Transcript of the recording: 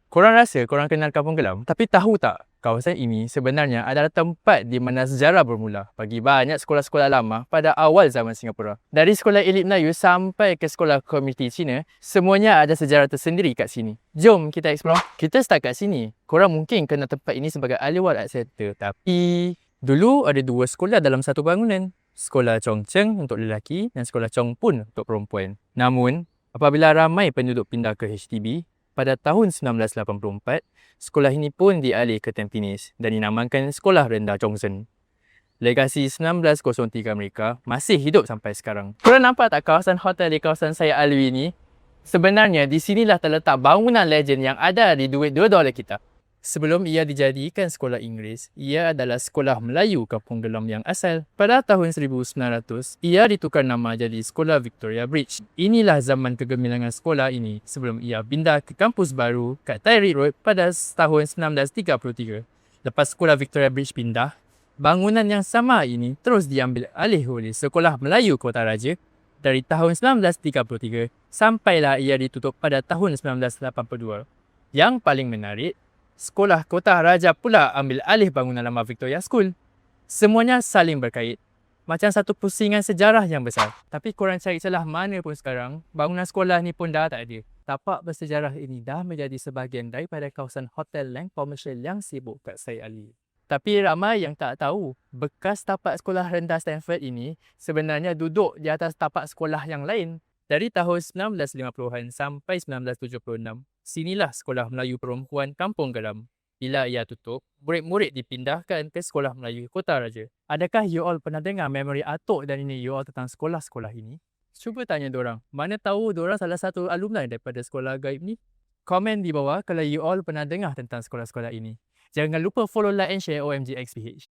Korang rasa korang kenal Kampung Gelam? Tapi tahu tak, kawasan ini sebenarnya adalah tempat di mana sejarah bermula bagi banyak sekolah-sekolah lama pada awal zaman Singapura. Dari sekolah elit Melayu sampai ke sekolah komuniti Cina, semuanya ada sejarah tersendiri kat sini. Jom kita explore. Kita start kat sini. Korang mungkin kenal tempat ini sebagai Aliwal Art Center, tapi dulu ada dua sekolah dalam satu bangunan. Sekolah Chong Cheng untuk lelaki dan Sekolah Chong Pun untuk perempuan. Namun, apabila ramai penduduk pindah ke HDB, pada tahun 1984, sekolah ini pun dialih ke Tampines dan dinamakan Sekolah Rendah Chongzhen. Legasi 1903 mereka masih hidup sampai sekarang. Korang nampak tak kawasan hotel di kawasan saya Alwi ni? Sebenarnya di sinilah terletak bangunan legend yang ada di duit $2 kita. Sebelum ia dijadikan sekolah Inggeris, ia adalah Sekolah Melayu Kampung Gelam yang asal. Pada tahun 1900, ia ditukar nama jadi Sekolah Victoria Bridge. Inilah zaman kegemilangan sekolah ini sebelum ia pindah ke kampus baru kat Tyree Road pada tahun 1933. Lepas Sekolah Victoria Bridge pindah, bangunan yang sama ini terus diambil alih oleh Sekolah Melayu Kota Raja dari tahun 1933 sampailah ia ditutup pada tahun 1982. Yang paling menarik, Sekolah Kota Raja pula ambil alih bangunan lama Victoria School. Semuanya saling berkait. Macam satu pusingan sejarah yang besar. Tapi korang cari celah mana pun sekarang, bangunan sekolah ni pun dah tak ada. Tapak bersejarah ini dah menjadi sebahagian daripada kawasan hotel dan komersial yang sibuk kat Syed Ali. Tapi ramai yang tak tahu, bekas tapak sekolah rendah Stanford ini sebenarnya duduk di atas tapak sekolah yang lain. Dari tahun 1950-an sampai 1976, sinilah Sekolah Melayu Perempuan Kampung Gelam. Bila ia tutup, murid-murid dipindahkan ke Sekolah Melayu Kota Raja. Adakah you all pernah dengar memori atuk dan nenek you all tentang sekolah-sekolah ini? Cuba tanya diorang, mana tahu diorang salah satu alumni daripada sekolah gaib ni? Komen di bawah kalau you all pernah dengar tentang sekolah-sekolah ini. Jangan lupa follow, like and share OMG XPH.